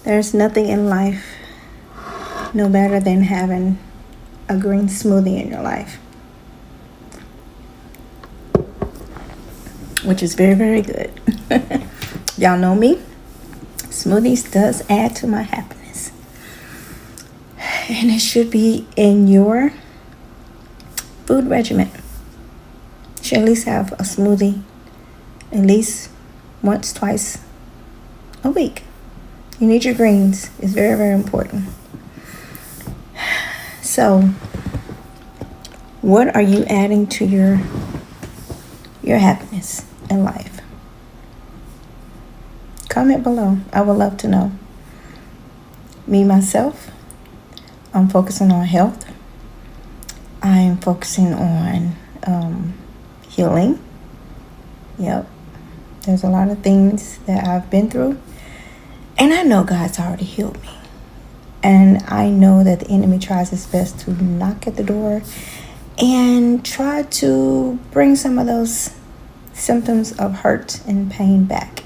There's nothing in life no better than having a green smoothie in your life, which is very, very good. Y'all know me. Smoothies does add to my happiness. And it should be in your food regimen. You should at least have a smoothie at least once, twice a week. You need your greens. It's very, very important. So, what are you adding to your happiness in life? Comment below. I would love to know. Me, myself, I'm focusing on health. I am focusing on healing. Yep. There's a lot of things that I've been through. And I know God's already healed me. And I know that the enemy tries his best to knock at the door and try to bring some of those symptoms of hurt and pain back.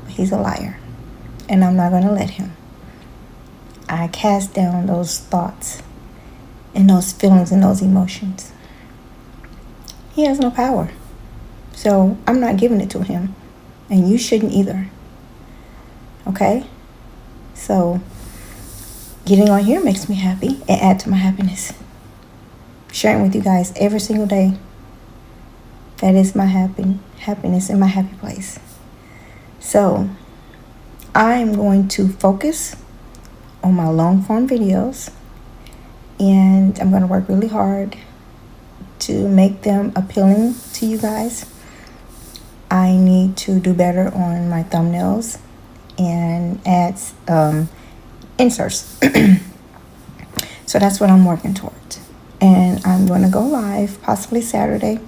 He's a liar. And I'm not going to let him. I cast down those thoughts and those feelings and those emotions. He has no power. So I'm not giving it to him. And you shouldn't either. Okay? So getting on here makes me happy and add to my happiness. Sharing with you guys every single day. That is my happiness and my happy place. So I am going to focus on my long form videos. And I'm going to work really hard to make them appealing to you guys. I need to do better on my thumbnails and add inserts. So that's what I'm working towards. And I'm going to go live possibly Saturday,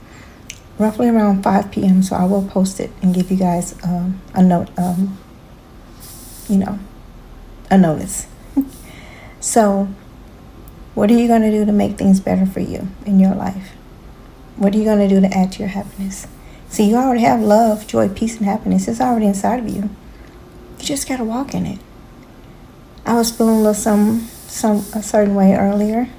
roughly around 5 p.m. So I will post it and give you guys a note, a notice. So what are you going to do to make things better for you in your life? What are you going to do to add to your happiness? See, you already have love, joy, peace, and happiness. It's already inside of you. You just got to walk in it. I was feeling a little a certain way earlier.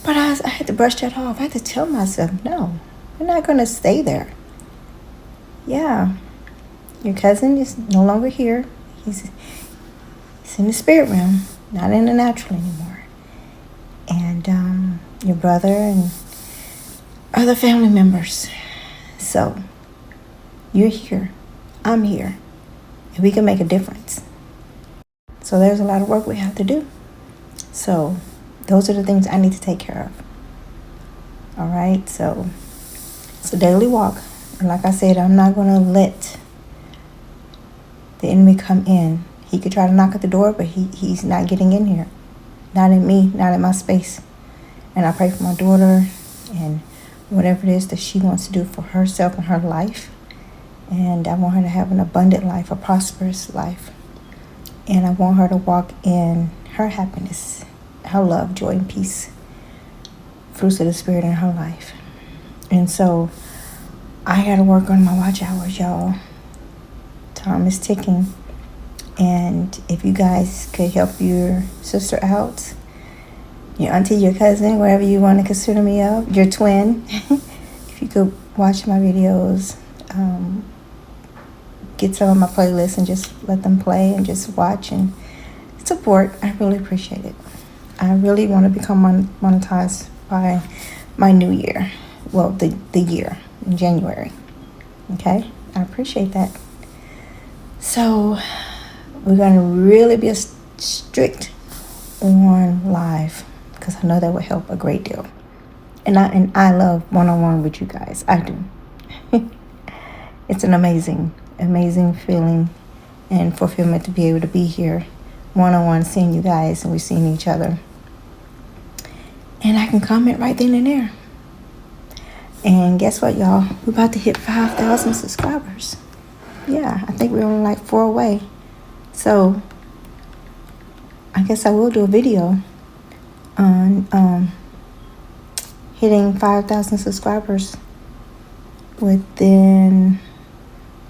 But I had to brush that off. I had to tell myself, no, we're not going to stay there. Yeah, your cousin is no longer here. He's in the spirit realm, not in the natural anymore. And your brother and other family members. So, you're here. I'm here. And we can make a difference. So there's a lot of work we have to do. So those are the things I need to take care of. All right. So it's a daily walk. And like I said, I'm not going to let the enemy come in. He could try to knock at the door, but he's not getting in here. Not in me, not in my space. And I pray for my daughter and whatever it is that she wants to do for herself and her life. And I want her to have an abundant life, a prosperous life. And I want her to walk in her happiness, her love, joy, and peace, fruits of the Spirit in her life. And so I got to work on my watch hours, y'all. Time is ticking. And if you guys could help your sister out, your auntie, your cousin, whatever you want to consider me of, your twin, if you could watch my videos, get some of my playlists and just let them play and just watch and support. I really appreciate it. I really want to become monetized by my new year. Well, the year in January. Okay? I appreciate that. So we're going to really be strict on live because I know that will help a great deal. And I love one-on-one with you guys. I do. It's an amazing feeling and fulfillment to be able to be here one-on-one, seeing you guys, and we're seeing each other. And I can comment right then and there. And guess what, y'all? We're about to hit 5,000 subscribers. Yeah, I think we're only like 4 away. So I guess I will do a video on hitting 5,000 subscribers within,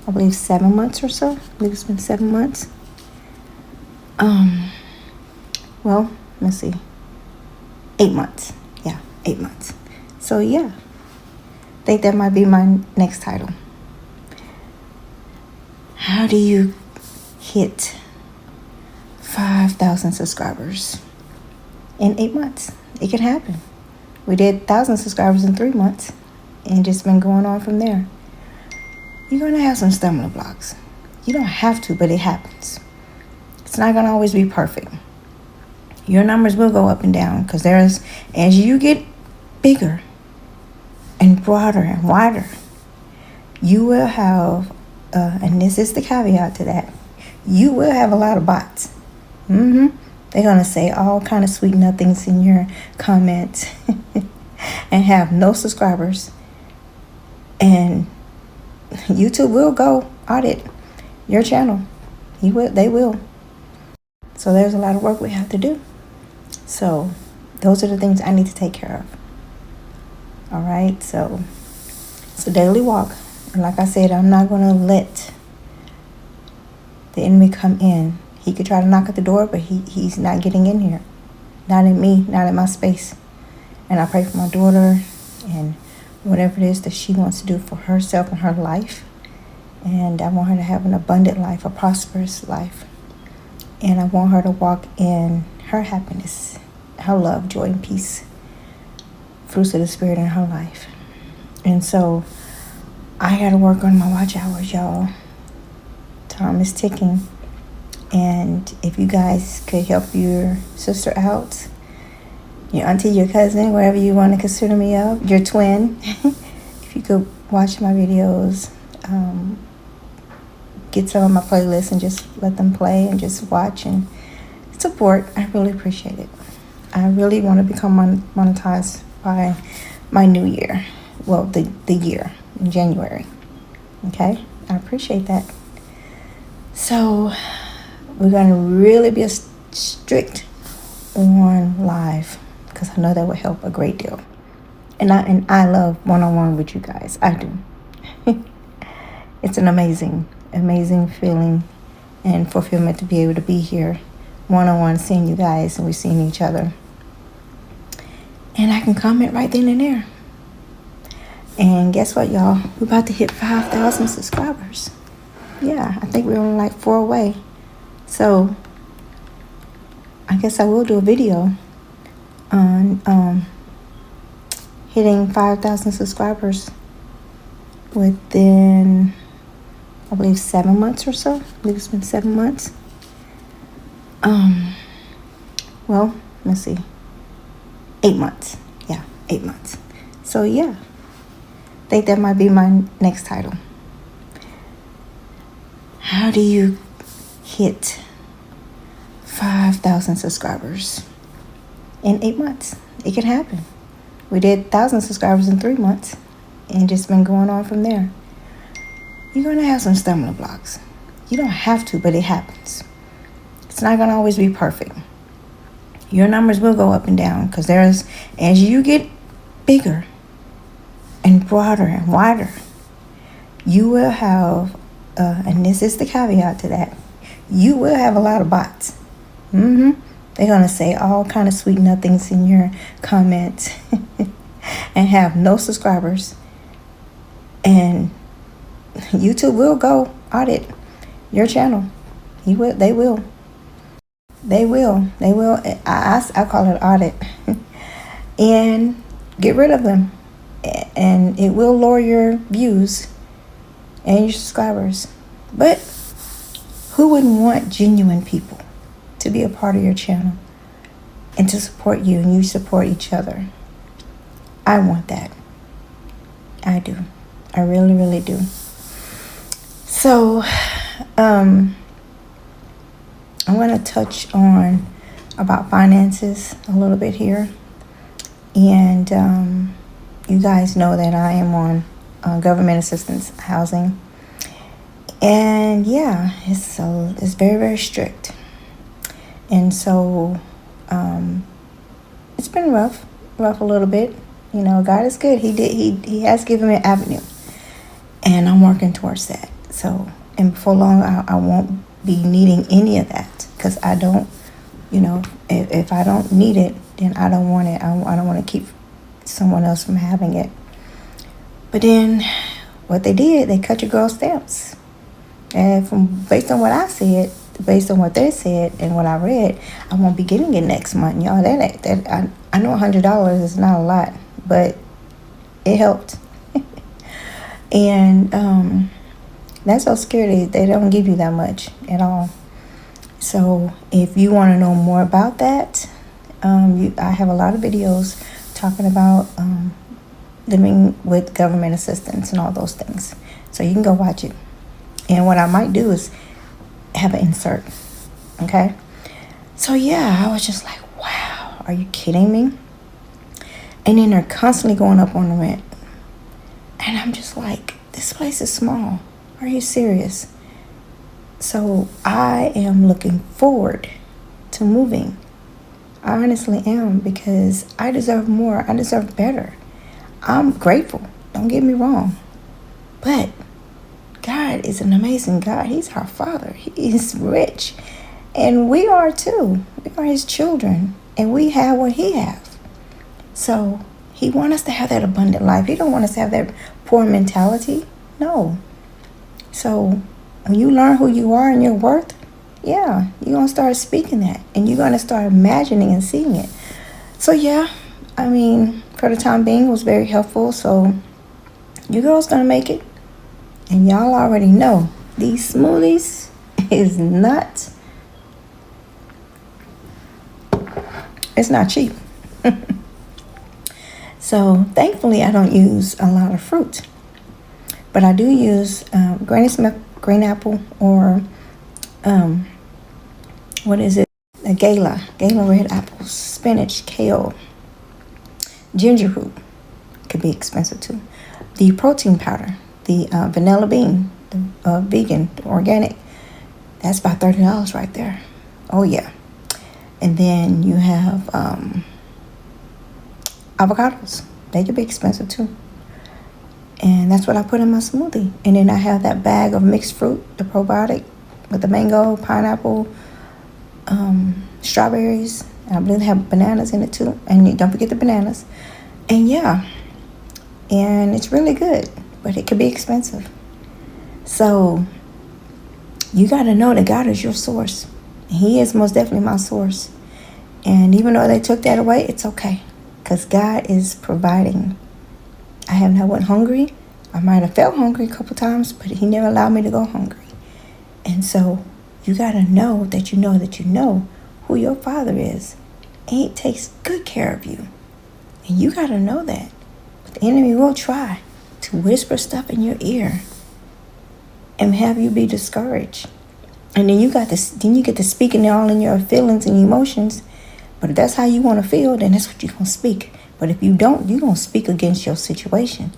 I believe, 7 months or so. I believe it's been 7 months. Well, let's see. 8 months. Yeah, 8 months. So yeah, I think that might be my next title. How do you hit 5,000 subscribers in 8 months? It can happen. We did 1,000 subscribers in 3 months and just been going on from there. You're going to have some stumbling blocks. You don't have to, but it happens. It's not going to always be perfect. Your numbers will go up and down because as you get bigger and broader and wider, you will have, and this is the caveat to that, you will have a lot of bots. They're going to say all kind of sweet nothings in your comments and have no subscribers. And YouTube will go audit your channel. They will. So there's a lot of work we have to do. So those are the things I need to take care of. All right. So it's a daily walk. And like I said, I'm not going to let the enemy come in. He could try to knock at the door, but he's not getting in here. Not in me, not in my space. And I pray for my daughter and whatever it is that she wants to do for herself and her life. And I want her to have an abundant life, a prosperous life. And I want her to walk in her happiness, her love, joy, and peace, fruits of the Spirit in her life. And so I got to work on my watch hours, y'all. Time is ticking. And if you guys could help your sister out, your auntie, your cousin, whatever you want to consider me of, your twin, if you could watch my videos, get some of my playlists and just let them play and just watch and support. I really appreciate it. I really want to become monetized by my new year. Well, the year in January. Okay? I appreciate that. So we're going to really be strict on live because I know that will help a great deal. And I love one-on-one with you guys. I do. It's an amazing feeling and fulfillment to be able to be here one-on-one, seeing you guys, and we're seeing each other. And I can comment right then and there. And guess what, y'all? We're about to hit 5,000 subscribers. Yeah, I think we're only like 4 away. So I guess I will do a video on hitting 5,000 subscribers within, I believe, 7 months or so. I believe it's been 7 months. Well, let's see. 8 months. Yeah, 8 months. So yeah, I think that might be my next title. How do you hit 5,000 subscribers in 8 months? It can happen. We did 1,000 subscribers in 3 months and just been going on from there. You're going to have some stumbling blocks. You don't have to, but it happens. It's not going to always be perfect. Your numbers will go up and down because as you get bigger and broader and wider, you will have, and this is the caveat to that, you will have a lot of bots. They're going to say all kind of sweet nothings in your comments and have no subscribers. And YouTube will go audit your channel. They will. I call it audit. And get rid of them. And it will lower your views and your subscribers. But who wouldn't want genuine people to be a part of your channel and to support you and you support each other? I want that. I do. I really, really do. So, I'm going to touch on about finances a little bit here. And you guys know that I am on government assistance housing. And yeah, it's very, very strict. And so it's been rough a little bit. You know, God is good. He has given me an avenue. And I'm working towards that. So, and before long, I won't be needing any of that. because I don't, if I don't need it, then I don't want it. I don't want to keep someone else from having it. But then what they did, they cut your girl stamps. And based on what I said, based on what they said and what I read, I won't be getting it next month, y'all. I know $100 is not a lot, but it helped. And that's so scary. They don't give you that much at all. So if you want to know more about that, I have a lot of videos talking about living with government assistance and all those things. So you can go watch it. And what I might do is have an insert. Okay? So yeah, I was just like, wow, are you kidding me? And then they're constantly going up on the rent. And I'm just like, this place is small. Are you serious? So I am looking forward to moving. I honestly am, because I deserve more. I deserve better. I'm grateful. Don't get me wrong. But God is an amazing God. He's our Father. He is rich. And we are too. We are His children. And we have what He has. So He wants us to have that abundant life. He don't want us to have that poor mentality. No. So when you learn who you are and your worth, yeah, you're going to start speaking that. And you're going to start imagining and seeing it. So yeah, I mean, for the time being, it was very helpful. So you girls going to make it. And y'all already know, these smoothies is not, it's not cheap. So thankfully, I don't use a lot of fruit. But I do use Granny Smith green apple, or what is it? A Gala red apples, spinach, kale, ginger root. Could be expensive too. The protein powder, the vanilla bean, the vegan, the organic. That's about $30 right there. Oh yeah. And then you have avocados. They could be expensive too. And that's what I put in my smoothie. And then I have that bag of mixed fruit, the probiotic, with the mango, pineapple, strawberries. And I believe they have bananas in it too. And don't forget the bananas. And yeah, and it's really good, but it could be expensive. So you got to know that God is your source. He is most definitely my source. And even though they took that away, it's okay, because God is providing. I have not went hungry. I might have felt hungry a couple times, but He never allowed me to go hungry. And so you got to know that you know who your Father is. And He takes good care of you. And you got to know that. But the enemy will try to whisper stuff in your ear and have you be discouraged. And then you get to speaking it all in your feelings and emotions. But if that's how you want to feel, then that's what you're going to speak. But if you don't, you're going to speak against your situation.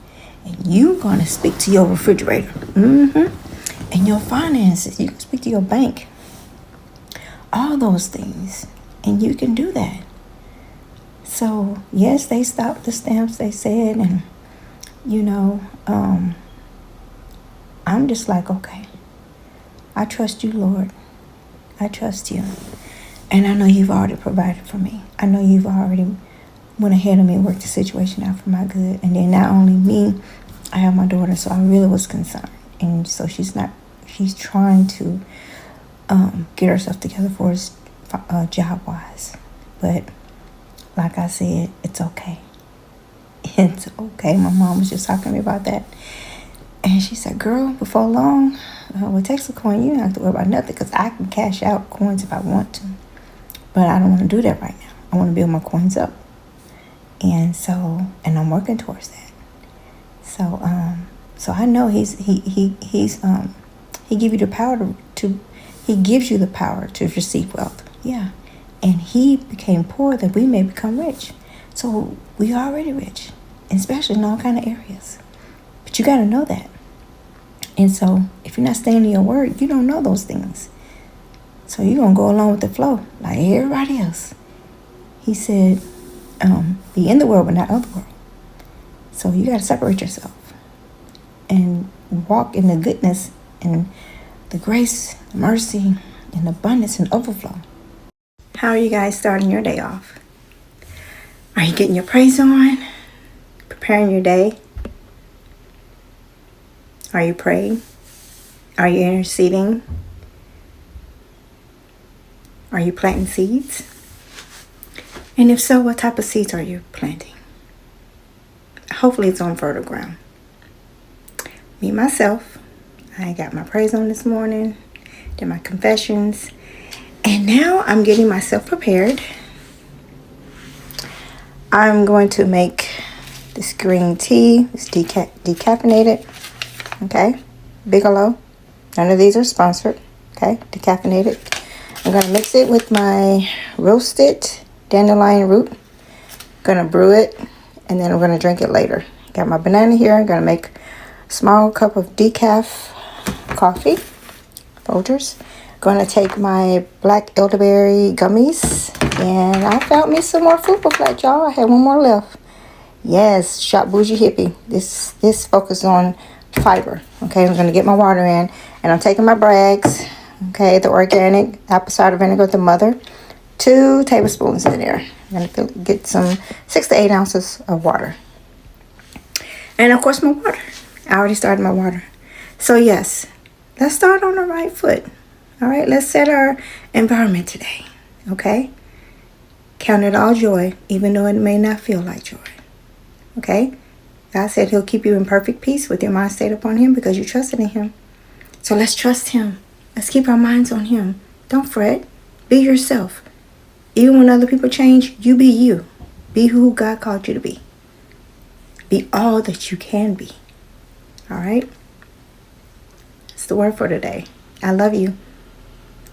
And you're going to speak to your refrigerator. And your finances. You can speak to your bank. All those things. And you can do that. So, yes, they stopped the stamps, they said. And, I'm just like, okay. I trust you, Lord. I trust you. And I know you've already provided for me. I know you've already went ahead of me and worked the situation out for my good. And then not only me, I have my daughter, so I really was concerned. And so she's trying to get herself together for us job-wise. But like I said, it's okay. It's okay. My mom was just talking to me about that. And she said, girl, before long, with Texacoin, you don't have to worry about nothing, because I can cash out coins if I want to. But I don't want to do that right now. I want to build my coins up. And I'm working towards that. So I know he give you the power he gives you the power to receive wealth. Yeah. And He became poor that we may become rich. So we are already rich, especially in all kind of areas. But you got to know that. And so if you're not staying in your word, you don't know those things. So you're going to go along with the flow like everybody else. He said, be in the world, but not of the world. So you got to separate yourself and walk in the goodness and the grace, the mercy, in abundance and overflow. How are you guys starting your day off? Are you getting your praise on? Preparing your day? Are you praying? Are you interceding? Are you planting seeds? And if so, what type of seeds are you planting? Hopefully it's on fertile ground. Me, myself, I got my praise on this morning, did my confessions, and now I'm getting myself prepared. I'm going to make this green tea. It's decaffeinated, okay? Bigelow. None of these are sponsored, okay? Decaffeinated. I'm going to mix it with my roasted dandelion root. Going to brew it, and then I'm going to drink it later. Got my banana here. I'm going to make a small cup of decaf coffee, Folgers. Going to take my black elderberry gummies, and I found me some more Fupa Flat, y'all. I had one more left. Yes, Shop Bougie Hippie. This focuses on fiber. Okay, I'm going to get my water in, and I'm taking my Bragg's, okay, the organic apple cider vinegar, the mother, 2 tablespoons in there. I'm going to get some 6 to 8 ounces of water. And of course my water. I already started my water. So yes, let's start on the right foot. All right, let's set our environment today. Okay? Count it all joy, even though it may not feel like joy. Okay? God said he'll keep you in perfect peace with your mind stayed upon him because you trusted in him. So let's trust him. Let's keep our minds on him. Don't fret. Be yourself. Even when other people change, you be you. Be who God called you to be. Be all that you can be. All right? That's the word for today. I love you.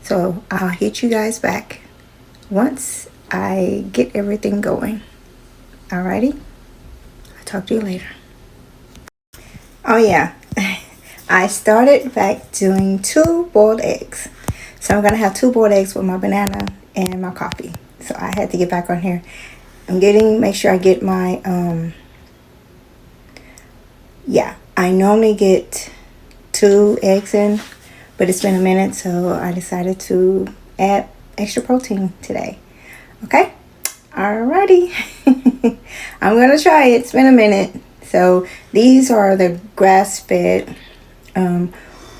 So I'll hit you guys back once I get everything going. Alrighty? I'll talk to you later. Oh yeah. I started back doing 2 boiled eggs. So I'm going to have 2 boiled eggs with my banana and my coffee. So I had to get back on here. Make sure I get my, I normally get 2 eggs in, but it's been a minute, so I decided to add extra protein today. Okay? Alrighty. I'm going to try it. It's been a minute. So these are the grass-fed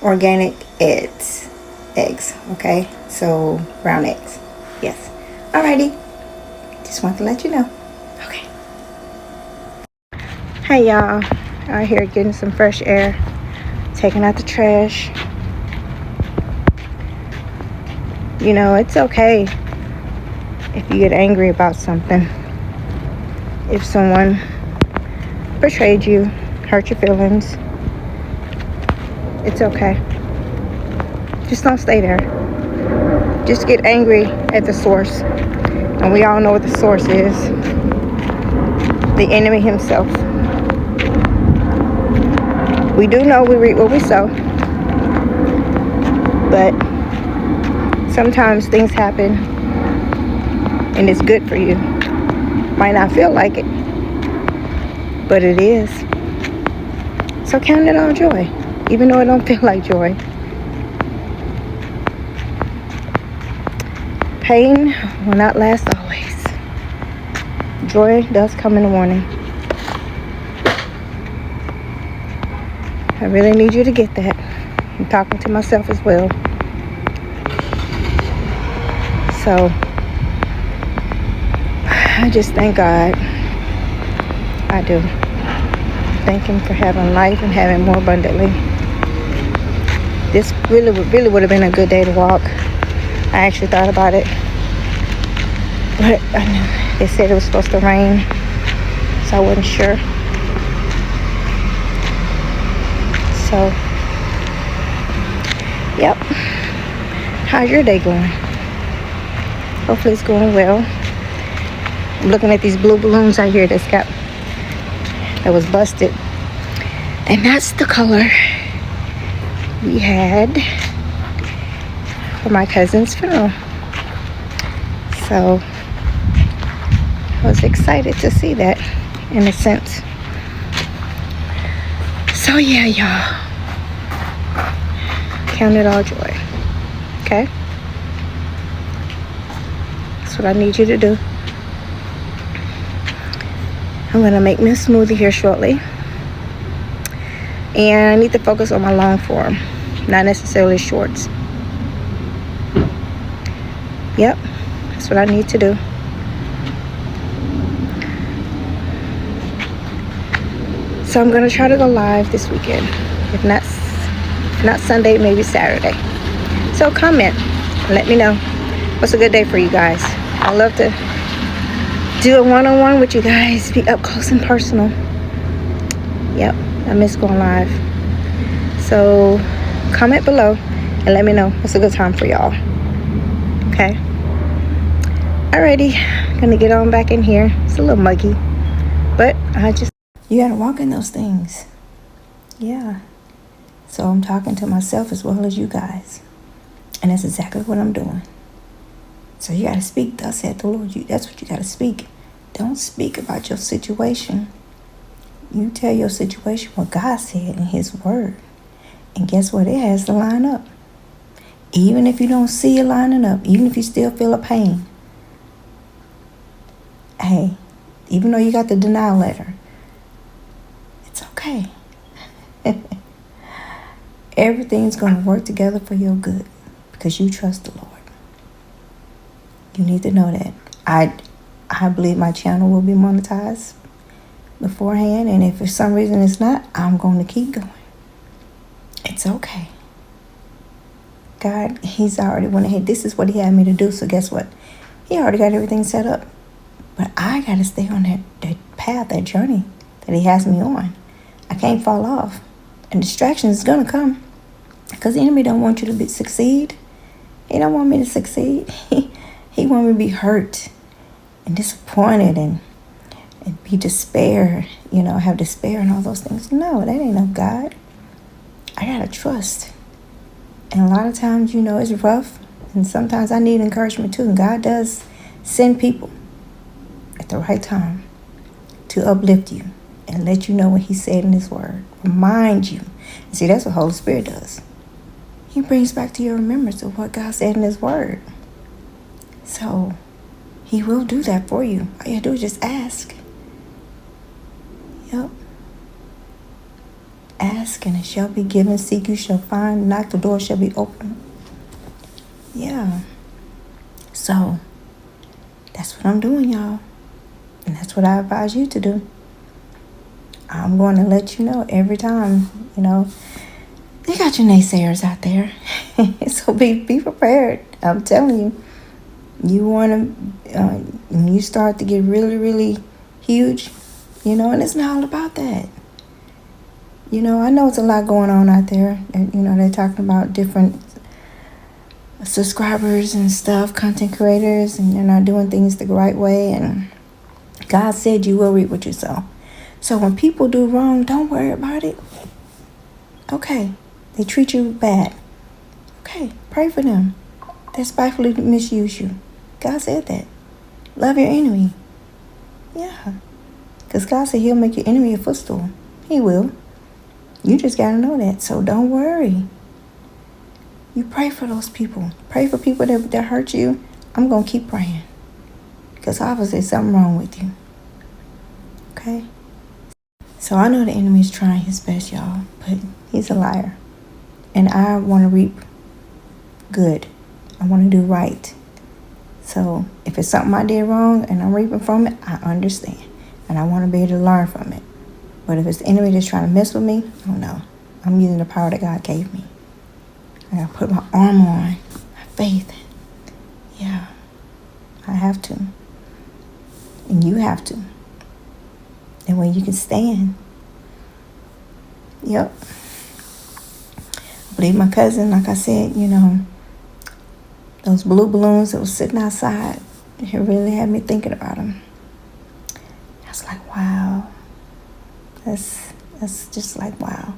organic eggs. Okay? So brown eggs. Yes. Alrighty. Just want to let you know. Okay. Hey y'all. Out here getting some fresh air. Taking out the trash. You know, it's okay if you get angry about something. If someone betrayed you, hurt your feelings, it's okay. Just don't stay there. Just get angry at the source. And we all know what the source is. The enemy himself. We do know we reap what we sow. But sometimes things happen and it's good for you. Might not feel like it, but it is. So count it all joy, even though it don't feel like joy. Pain will not last always. Joy does come in the morning. I really need you to get that. I'm talking to myself as well. So I just thank God. I do. Thank him for having life and having more abundantly. This really would have been a good day to walk. I actually thought about it, but I knew they said it was supposed to rain, so I wasn't sure. So, yep. How's your day going? Hopefully it's going well. I'm looking at these blue balloons out here that was busted, and that's the color we had for my cousin's funeral. So I was excited to see that, in a sense. So yeah, y'all, count it all joy. Okay? That's what I need you to do. I'm going to make me a smoothie here shortly. And I need to focus on my long form, not necessarily shorts. Yep, that's what I need to do. So I'm going to try to go live this weekend. If not Sunday, maybe Saturday. So comment. Let me know. What's a good day for you guys? I love to do a one-on-one with you guys. Be up close and personal. Yep, I miss going live. So comment below and let me know what's a good time for y'all. Okay. Alrighty. Gonna get on back in here. It's a little muggy. But you gotta walk in those things. Yeah. So I'm talking to myself as well as you guys. And that's exactly what I'm doing. So you got to speak, thus said the Lord. That's what you got to speak. Don't speak about your situation. You tell your situation what God said in his word. And guess what? It has to line up. Even if you don't see it lining up, even if you still feel a pain. Hey, even though you got the denial letter, it's okay. Everything's going to work together for your good because you trust the Lord. You need to know that. I believe my channel will be monetized beforehand, and if for some reason it's not, I'm going to keep going. It's okay. God, he's already went ahead. This is what he had me to do, so guess what? He already got everything set up. But I got to stay on that path, that journey that he has me on. I can't fall off. And distractions is going to come because the enemy don't want you to succeed. He don't want me to succeed. He want me to be hurt and disappointed and be despair, have despair and all those things. No, that ain't of God. I got to trust. And a lot of times, it's rough. And sometimes I need encouragement too. And God does send people at the right time to uplift you and let you know what he said in his word. Remind you. And see, that's what Holy Spirit does. He brings back to your remembrance of what God said in his word. So he will do that for you. All you have to do is just ask. Yep. Ask and it shall be given. Seek, you shall find. Knock, the door shall be open. Yeah. So that's what I'm doing, y'all. And that's what I advise you to do. I'm going to let you know every time, you got your naysayers out there. So be prepared. I'm telling you. You want to, when you start to get really, really huge, and it's not all about that. I know it's a lot going on out there. And, they're talking about different subscribers and stuff, content creators, and they're not doing things the right way. And God said you will reap what you sow. So when people do wrong, don't worry about it. Okay. They treat you bad. Okay. Pray for them. They spitefully misuse you. God said that. Love your enemy. Yeah. Because God said he'll make your enemy a footstool. He will. You just got to know that. So don't worry. You pray for those people. Pray for people that hurt you. I'm going to keep praying. Because obviously something wrong with you. Okay? So I know the enemy's trying his best, y'all. But he's a liar. And I want to reap good. I want to do right. So if it's something I did wrong and I'm reaping from it, I understand. And I want to be able to learn from it. But if it's the enemy that's trying to mess with me, oh no. I'm using the power that God gave me. I got to put my armor on. My faith. Yeah. I have to. And you have to. And when you can stand. Yep. I believe my cousin, like I said, those blue balloons that was sitting outside, it really had me thinking about them. I was like, wow. That's just like, wow.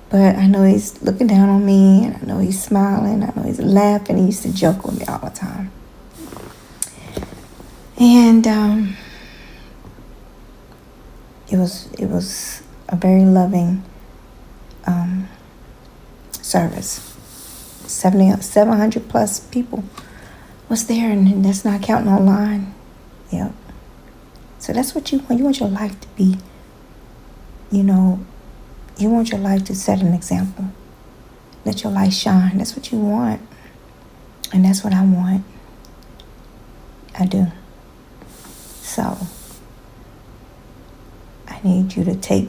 But I know he's looking down on me, and I know he's smiling. I know he's laughing. He used to joke with me all the time. And it was a very loving service. 700 plus people what's there, and that's not counting online. Yep. So that's what you want. You want your life to be, you want your life to set an example. Let your light shine. That's what you want. And that's what I want. I do. So I need you to take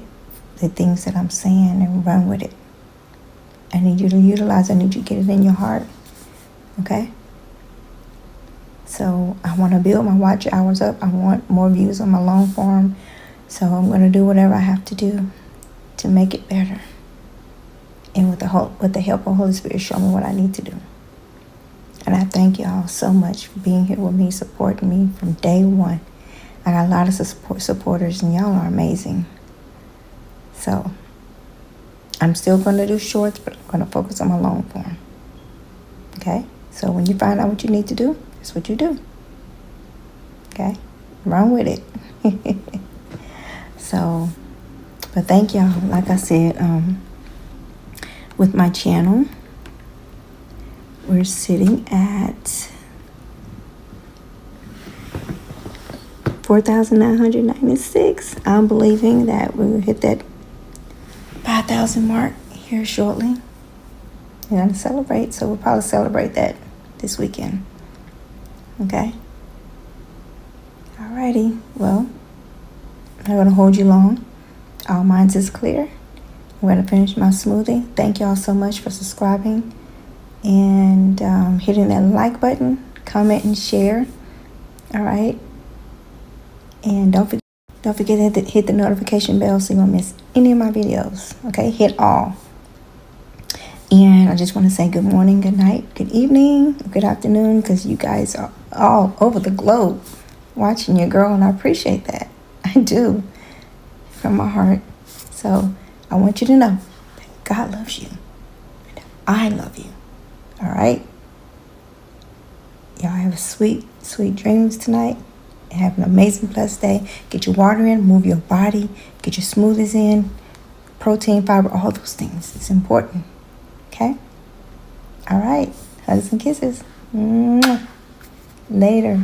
the things that I'm saying and run with it. I need you to utilize. I need you to get it in your heart. Okay? So I want to build my watch hours up. I want more views on my long form. So I'm going to do whatever I have to do to make it better. And with the help of Holy Spirit, show me what I need to do. And I thank y'all so much for being here with me, supporting me from day one. I got a lot of supporters, and y'all are amazing. So I'm still going to do shorts, but I'm going to focus on my long form. Okay? So when you find out what you need to do, that's what you do. Okay? Run with it. So, but thank y'all. Like I said, with my channel, we're sitting at 4,996. I'm believing that we will hit that 5,000 mark here shortly. We're going to celebrate, so we'll probably celebrate that this weekend. Okay? Alrighty. Well, I'm not going to hold you long. All minds is clear. I'm going to finish my smoothie. Thank y'all so much for subscribing and hitting that like button, comment, and share. All right? And don't forget to hit the notification bell so you won't miss any of my videos. Okay? Hit all. And I just want to say good morning, good night, good evening, good afternoon, because you guys are all over the globe watching your girl, and I appreciate that. I do, from my heart. So I want you to know that God loves you. And I love you. All right? Y'all have sweet, sweet dreams tonight. And have an amazing, blessed day. Get your water in, move your body, get your smoothies in, protein, fiber, all those things. It's important. Okay? All right. Hugs and kisses. Mwah. Later.